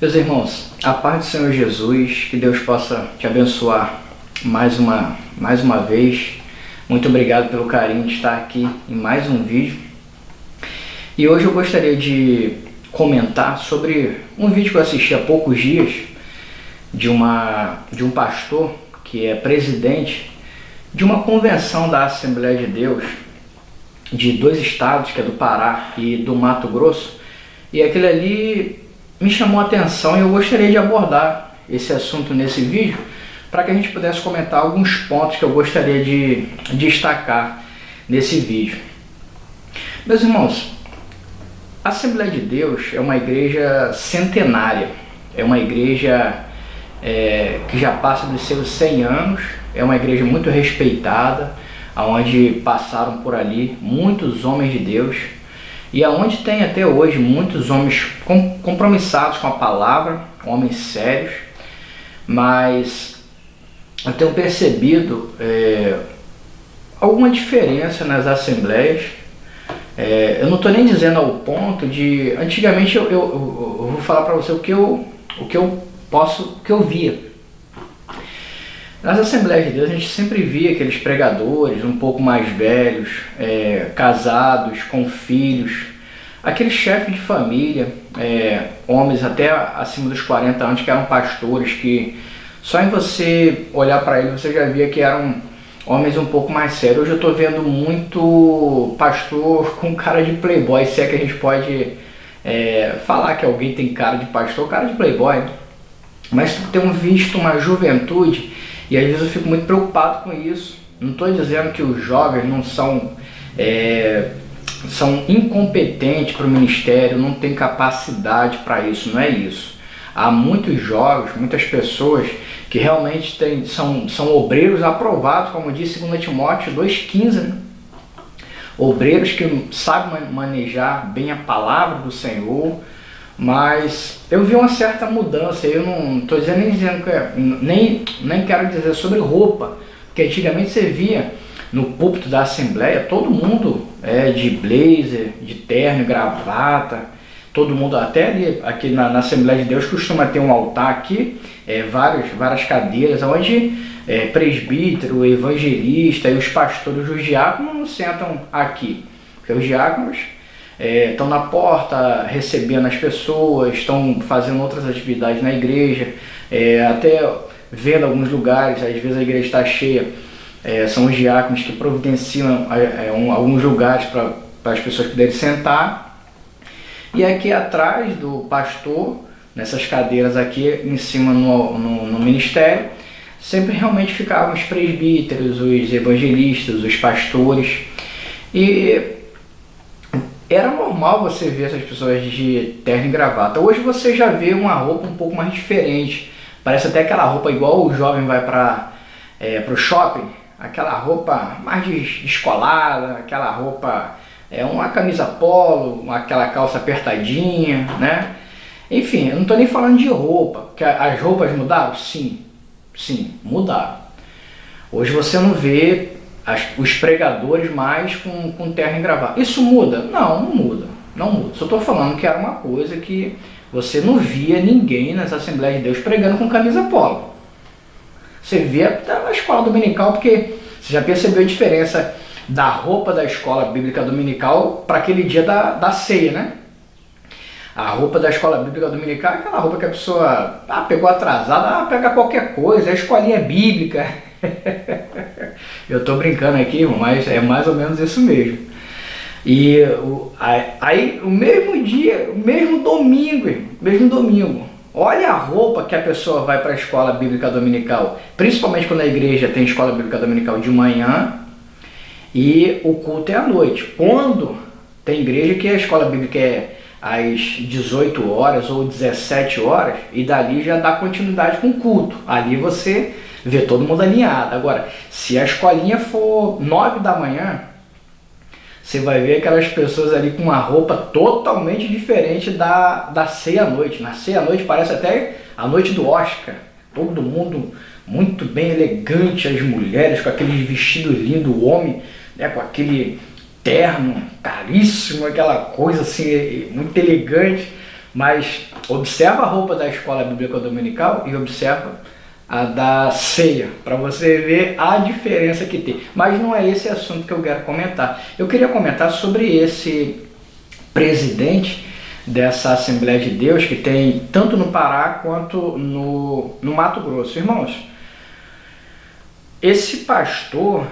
Meus irmãos, a paz do Senhor Jesus, que Deus possa te abençoar mais uma vez. Muito obrigado pelo carinho de estar aqui em mais um vídeo. E hoje eu gostaria de comentar sobre um vídeo que eu assisti há poucos dias de um pastor que é presidente de uma convenção da Assembleia de Deus de dois estados, que é do Pará e do Mato Grosso. E aquele ali me chamou a atenção e eu gostaria de abordar esse assunto nesse vídeo para que a gente pudesse comentar alguns pontos que eu gostaria de destacar nesse vídeo. Meus irmãos, a Assembleia de Deus é uma igreja centenária, é uma igreja que já passa dos seus 100 anos, é uma igreja muito respeitada, onde passaram por ali muitos homens de Deus, e aonde tem até hoje muitos homens compromissados com a palavra, homens sérios, mas eu tenho percebido alguma diferença nas assembleias. Eu não estou nem dizendo ao ponto de... Antigamente eu vou falar para você o que eu via. Nas Assembleias de Deus a gente sempre via aqueles pregadores um pouco mais velhos, casados, com filhos, aqueles chefes de família, homens até acima dos 40 anos que eram pastores, que só em você olhar para eles você já via que eram homens um pouco mais sérios. Hoje eu estou vendo muito pastor com cara de playboy, se é que a gente pode falar que alguém tem cara de pastor, cara de playboy, mas tenho visto uma juventude. E às vezes eu fico muito preocupado com isso. Não estou dizendo que os jovens não são incompetentes para o ministério, não têm capacidade para isso, não é isso. Há muitos jovens, muitas pessoas que realmente são obreiros aprovados, como diz 2 Timóteo 2,15, né? Obreiros que sabem manejar bem a palavra do Senhor. Mas eu vi uma certa mudança. Eu não estou dizendo nem quero dizer sobre roupa, porque antigamente você via no púlpito da Assembleia todo mundo de blazer, de terno e gravata, todo mundo, até ali, aqui na Assembleia de Deus costuma ter um altar aqui, várias cadeiras, onde presbítero, evangelista e os pastores, os diáconos não sentam aqui, porque os diáconos estão na porta recebendo as pessoas, estão fazendo outras atividades na igreja, até vendo alguns lugares, às vezes a igreja está cheia, são os diáconos que providenciam alguns lugares para as pessoas poderem sentar. E aqui atrás do pastor, nessas cadeiras aqui em cima no ministério, sempre realmente ficavam os presbíteros, os evangelistas, os pastores. E era normal você ver essas pessoas de terno e gravata. Hoje você já vê uma roupa um pouco mais diferente. Parece até aquela roupa igual o jovem vai para o shopping. Aquela roupa mais descolada, aquela roupa, uma camisa polo, aquela calça apertadinha, né? Enfim, eu não estou nem falando de roupa. Que as roupas mudaram? Sim, mudaram. Hoje você não vê os pregadores mais com terno e gravata. Isso muda? Não muda. Só estou falando que era uma coisa que você não via ninguém nas Assembleias de Deus pregando com camisa polo. Você via até na escola dominical, porque você já percebeu a diferença da roupa da escola bíblica dominical para aquele dia da ceia, né? A roupa da escola bíblica dominical é aquela roupa que a pessoa pegou atrasada, pega qualquer coisa, a escolinha bíblica. Eu estou brincando aqui, irmão, mas é mais ou menos isso mesmo. E aí o mesmo dia, o mesmo domingo, olha a roupa que a pessoa vai para a escola bíblica dominical, principalmente quando a igreja tem escola bíblica dominical de manhã e o culto é à noite. Quando tem igreja que a escola bíblica é às 18 horas ou 17 horas e dali já dá continuidade com o culto. Ali você vê todo mundo alinhado. Agora, se a escolinha for 9 da manhã, você vai ver aquelas pessoas ali com uma roupa totalmente diferente da ceia à noite. Na ceia à noite parece até a noite do Oscar. Todo mundo muito bem elegante, as mulheres com aqueles vestidos lindos, o homem com aquele terno caríssimo, aquela coisa assim, muito elegante. Mas observa a roupa da escola bíblica dominical e observa a da ceia, para você ver a diferença que tem. Mas não é esse assunto que eu quero comentar. Eu queria comentar sobre esse presidente dessa Assembleia de Deus que tem tanto no Pará quanto no Mato Grosso. Irmãos, esse pastor,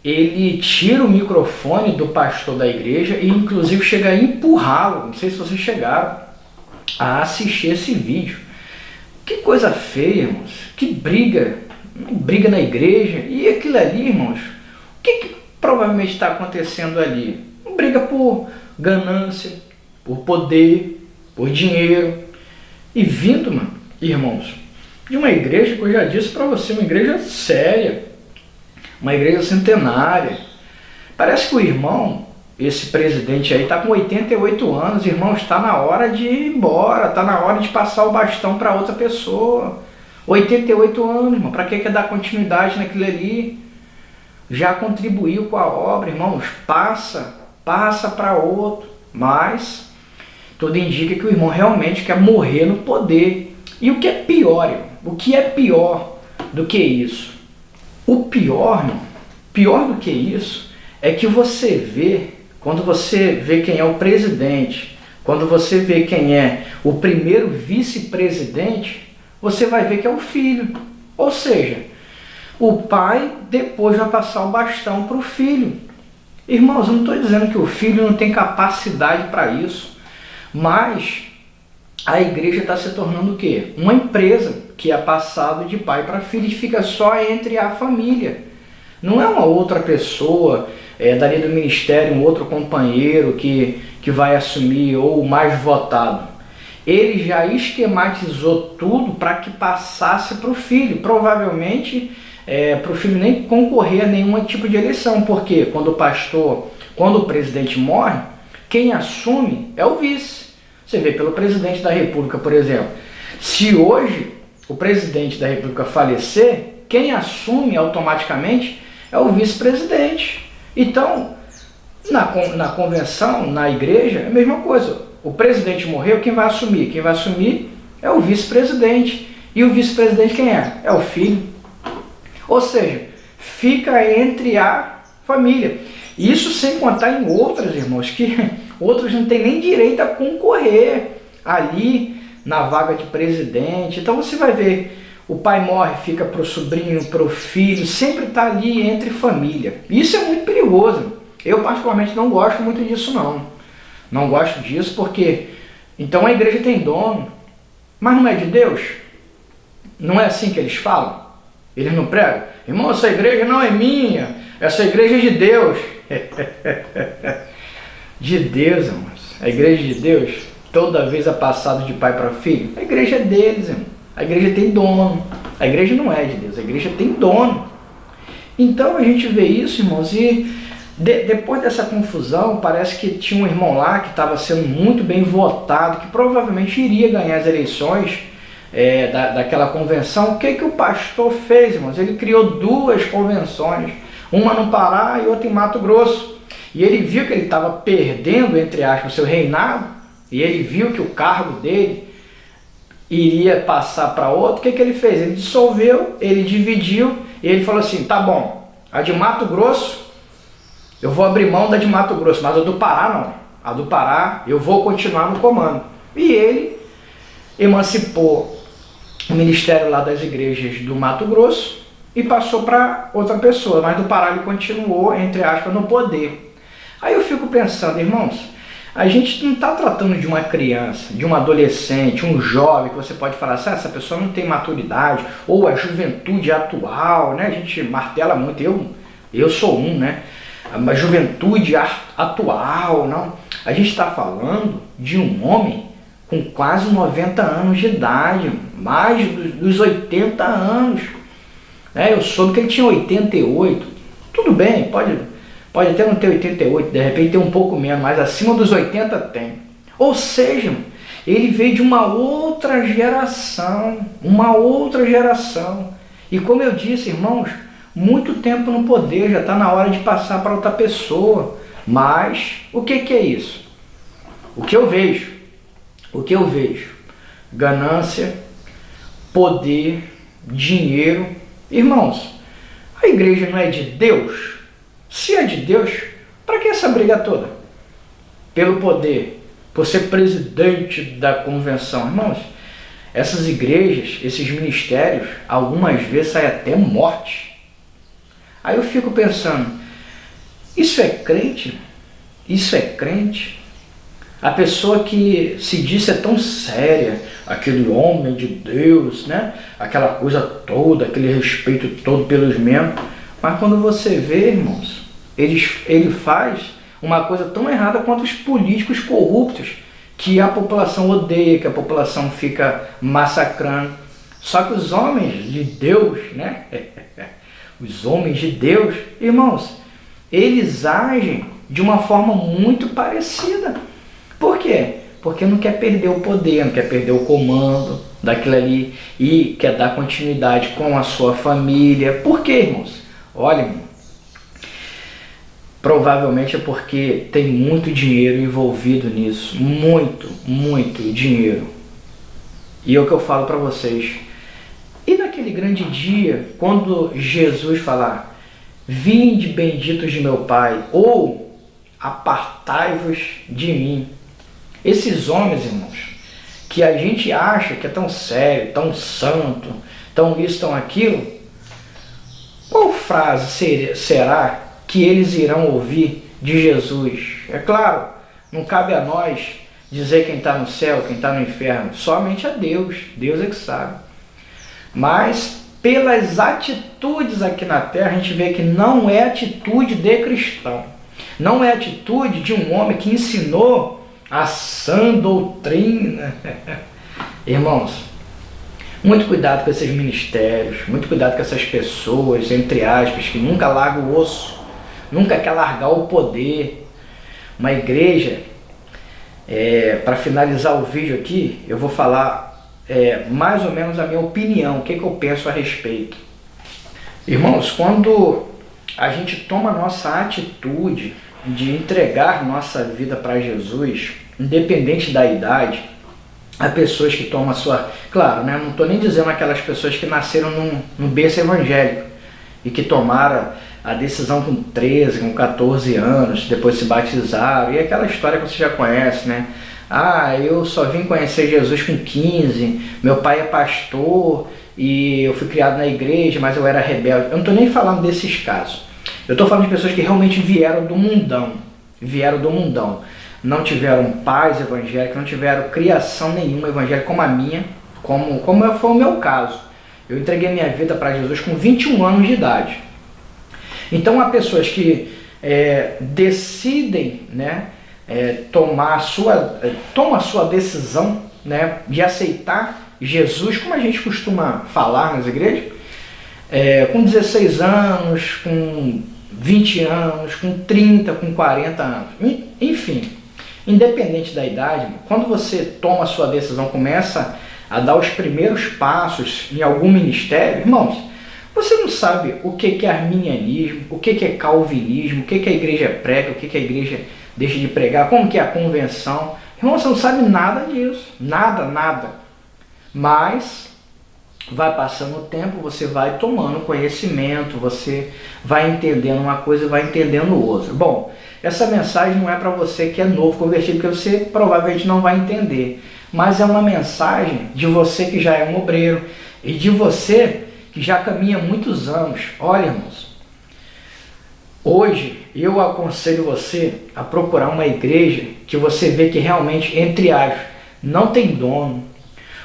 ele tira o microfone do pastor da igreja e inclusive chega a empurrá-lo. Não sei se vocês chegaram a assistir esse vídeo. Que coisa feia, irmãos. Que briga na igreja. E aquilo ali, irmãos, o que provavelmente está acontecendo ali? Briga por ganância, por poder, por dinheiro. E vindo, irmãos, de uma igreja que eu já disse para você, uma igreja séria, uma igreja centenária. Parece que o irmão, esse presidente aí, está com 88 anos, irmão, está na hora de ir embora, está na hora de passar o bastão para outra pessoa. 88 anos, irmão, para que quer dar continuidade naquilo ali? Já contribuiu com a obra, irmãos, passa para outro. Mas tudo indica que o irmão realmente quer morrer no poder. E o que é pior, irmão? O que é pior do que isso? O pior, irmão, pior do que isso, é que você vê, quando você vê quem é o presidente, quando você vê quem é o primeiro vice-presidente, você vai ver que é o filho. Ou seja, o pai depois vai passar o bastão para o filho. Irmãos, eu não estou dizendo que o filho não tem capacidade para isso, mas a igreja está se tornando o quê? Uma empresa que é passado de pai para filho e fica só entre a família. Não é uma outra pessoa dali do ministério, um outro companheiro que vai assumir ou o mais votado. Ele já esquematizou tudo para que passasse para o filho. Provavelmente para o filho nem concorrer a nenhum tipo de eleição, porque quando o presidente morre, quem assume é o vice. Você vê pelo presidente da República, por exemplo. Se hoje o presidente da República falecer, quem assume automaticamente é o vice-presidente. Então, na convenção, na igreja, é a mesma coisa. O presidente morreu, quem vai assumir? Quem vai assumir é o vice-presidente. E o vice-presidente quem é? É o filho. Ou seja, fica entre a família. Isso sem contar em outras, irmãos, que outros não têm nem direito a concorrer ali na vaga de presidente. Então você vai ver, o pai morre, fica para o sobrinho, para o filho, sempre está ali entre família. Isso é muito perigoso. Eu particularmente não gosto muito disso não. Não gosto disso porque, então a igreja tem dono, mas não é de Deus? Não é assim que eles falam? Eles não pregam? Irmão, essa igreja não é minha, essa igreja é de Deus. De Deus, irmãos. A igreja de Deus, toda vez é passado de pai para filho. A igreja é deles, irmão. A igreja tem dono. A igreja não é de Deus, a igreja tem dono. Então a gente vê isso, irmãos, e depois dessa confusão, parece que tinha um irmão lá que estava sendo muito bem votado, que provavelmente iria ganhar as eleições daquela convenção. O que o pastor fez, irmãos? Ele criou duas convenções, uma no Pará e outra em Mato Grosso. E ele viu que ele estava perdendo, entre aspas, o seu reinado, e ele viu que o cargo dele iria passar para outro. O que ele fez? Ele dissolveu, ele dividiu, e ele falou assim, tá bom, a de Mato Grosso, eu vou abrir mão da de Mato Grosso, mas a do Pará não. A do Pará eu vou continuar no comando. E ele emancipou o ministério lá das igrejas do Mato Grosso e passou para outra pessoa, mas do Pará ele continuou, entre aspas, no poder. Aí eu fico pensando, irmãos, a gente não está tratando de uma criança, de um adolescente, um jovem, que você pode falar assim, essa pessoa não tem maturidade, ou a juventude atual, né? A gente martela muito, eu sou um, né? A juventude atual, não. A gente está falando de um homem com quase 90 anos de idade, mais dos 80 anos. Eu soube que ele tinha 88. Tudo bem, pode até não ter 88, de repente tem um pouco menos, mas acima dos 80 tem. Ou seja, ele veio de uma outra geração, E como eu disse, irmãos, muito tempo no poder, já está na hora de passar para outra pessoa. Mas o que é isso? O que eu vejo? O que eu vejo? Ganância, poder, dinheiro. Irmãos, a igreja não é de Deus? Se é de Deus, para que essa briga toda? Pelo poder, por ser presidente da convenção. Irmãos, essas igrejas, esses ministérios, algumas vezes saem até morte. Aí eu fico pensando, isso é crente? Isso é crente? A pessoa que se diz ser tão séria, aquele homem de Deus, né? Aquela coisa toda, aquele respeito todo pelos membros. Mas quando você vê, irmãos, ele faz uma coisa tão errada quanto os políticos corruptos, que a população odeia, que a população fica massacrando. Só que os homens de Deus, né? Os homens de Deus, irmãos, eles agem de uma forma muito parecida. Por quê? Porque não quer perder o poder, não quer perder o comando daquilo ali e quer dar continuidade com a sua família. Por quê, irmãos? Olha, irmão, provavelmente é porque tem muito dinheiro envolvido nisso. Muito, muito dinheiro. E é o que eu falo para vocês. E naquele grande dia, quando Jesus falar, vinde benditos de meu Pai, ou apartai-vos de mim. Esses homens, irmãos, que a gente acha que é tão sério, tão santo, tão isso, tão aquilo, qual frase será que eles irão ouvir de Jesus? É claro, não cabe a nós dizer quem está no céu, quem está no inferno, somente a Deus, Deus é que sabe. Mas pelas atitudes aqui na terra, a gente vê que não é atitude de cristão, não é atitude de um homem que ensinou a sã doutrina. Irmãos, muito cuidado com esses ministérios, muito cuidado com essas pessoas, entre aspas, que nunca largam o osso, nunca quer largar o poder. Uma igreja, para finalizar o vídeo aqui, eu vou falar mais ou menos a minha opinião, o que eu penso a respeito. Irmãos, quando a gente toma a nossa atitude de entregar nossa vida para Jesus, independente da idade, há pessoas que tomam a sua... Claro, né? Não estou nem dizendo aquelas pessoas que nasceram num berço evangélico e que tomaram a decisão com 13, com 14 anos, depois se batizaram, e aquela história que você já conhece, né? Ah, eu só vim conhecer Jesus com 15, meu pai é pastor e eu fui criado na igreja, mas eu era rebelde. Eu não estou nem falando desses casos. Eu estou falando de pessoas que realmente vieram do mundão, não tiveram pais evangélicos, não tiveram criação nenhuma evangélica como a minha, como foi o meu caso. Eu entreguei minha vida para Jesus com 21 anos de idade. Então há pessoas que decidem, né, tomam a sua decisão, né, de aceitar Jesus, como a gente costuma falar nas igrejas, com 16 anos, com 20 anos, com 30, com 40 anos, enfim, independente da idade, quando você toma a sua decisão, começa a dar os primeiros passos em algum ministério, irmãos, você não sabe o que é arminianismo, o que é calvinismo, o que a igreja prega, o que a igreja deixa de pregar, como que é a convenção. Irmão, você não sabe nada disso, nada. Mas vai passando o tempo, você vai tomando conhecimento, você vai entendendo uma coisa e vai entendendo outra. Bom, essa mensagem não é para você que é novo convertido, porque você provavelmente não vai entender. Mas é uma mensagem de você que já é um obreiro e de você que já caminha há muitos anos. Olha, irmãos, hoje eu aconselho você a procurar uma igreja que você vê que realmente, entre aspas, não tem dono.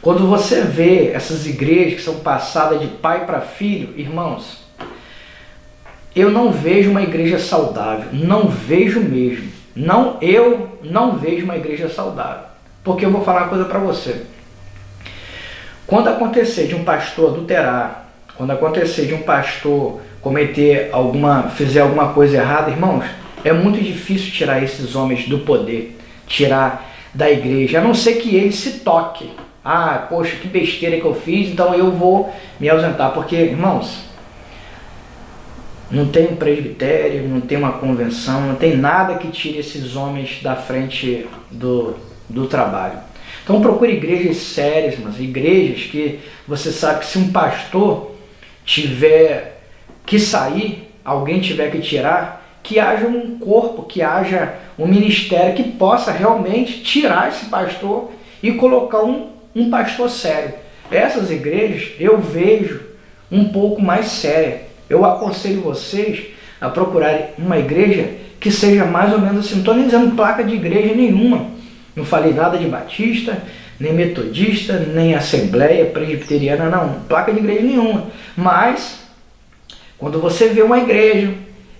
Quando você vê essas igrejas que são passadas de pai para filho, irmãos, eu não vejo uma igreja saudável, não vejo mesmo. Eu não vejo uma igreja saudável. Porque eu vou falar uma coisa para você. Quando acontecer de um pastor adulterar, quando acontecer de um pastor fizer alguma coisa errada, irmãos, é muito difícil tirar esses homens do poder, tirar da igreja, a não ser que ele se toque. Ah, poxa, que besteira que eu fiz, então eu vou me ausentar. Porque, irmãos, não tem um presbitério, não tem uma convenção, não tem nada que tire esses homens da frente do trabalho. Então procure igrejas sérias, mas igrejas que você sabe que se um pastor tiver que sair, alguém tiver que tirar, que haja um corpo, que haja um ministério que possa realmente tirar esse pastor e colocar um pastor sério. Essas igrejas eu vejo um pouco mais séria. Eu aconselho vocês a procurarem uma igreja que seja mais ou menos assim. Não estou nem dizendo placa de igreja nenhuma. Não falei nada de batista, nem metodista, nem assembleia presbiteriana, não. Placa de igreja nenhuma. Mas, quando você vê uma igreja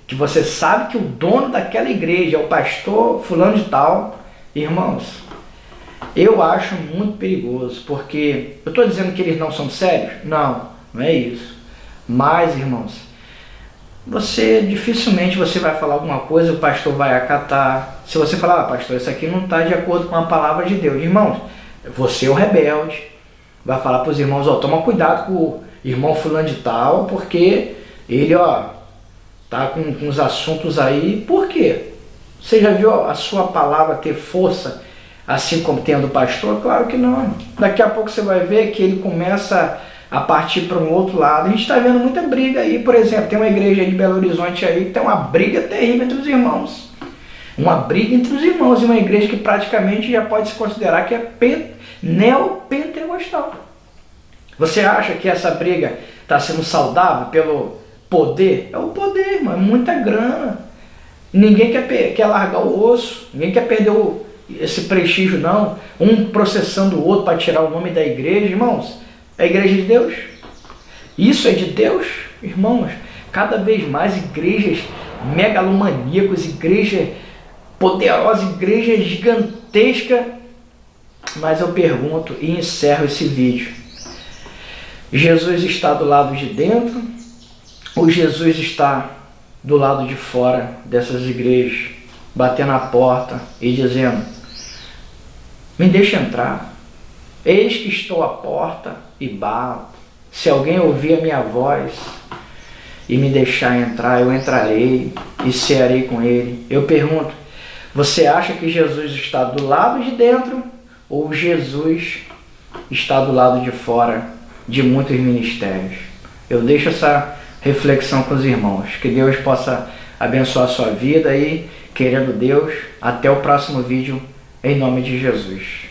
que você sabe que o dono daquela igreja é o pastor fulano de tal, irmãos, eu acho muito perigoso, porque eu estou dizendo que eles não são sérios? Não, não é isso. Mas, irmãos, dificilmente você vai falar alguma coisa, o pastor vai acatar. Se você falar, pastor, isso aqui não está de acordo com a palavra de Deus. Irmãos, você é o rebelde. Vai falar para os irmãos, toma cuidado com o irmão fulano de tal, porque ele, tá com uns assuntos aí. Por quê? Você já viu a sua palavra ter força assim como tem a do pastor? Claro que não. Daqui a pouco você vai ver que ele começa a partir para um outro lado. A gente está vendo muita briga aí. Por exemplo, tem uma igreja aí de Belo Horizonte aí que tem uma briga terrível entre os irmãos. Uma briga entre os irmãos. E uma igreja que praticamente já pode se considerar que é neopentecostal. Você acha que essa briga está sendo saudável pelo poder? É o poder, irmão. É muita grana. Ninguém quer largar o osso. Ninguém quer perder esse prestígio, não. Um processando o outro para tirar o nome da igreja. Irmãos, é a igreja de Deus? Isso é de Deus? Irmãos, cada vez mais igrejas megalomaníacas, igrejas poderosas, igrejas gigantescas. Mas eu pergunto e encerro esse vídeo. Jesus está do lado de dentro ou Jesus está do lado de fora dessas igrejas, batendo a porta e dizendo, me deixa entrar, eis que estou à porta e bato, se alguém ouvir a minha voz e me deixar entrar, eu entrarei e cearei com ele. Eu pergunto, você acha que Jesus está do lado de dentro ou Jesus está do lado de fora de muitos ministérios? Eu deixo essa reflexão com os irmãos. Que Deus possa abençoar a sua vida e, querendo Deus, até o próximo vídeo, em nome de Jesus.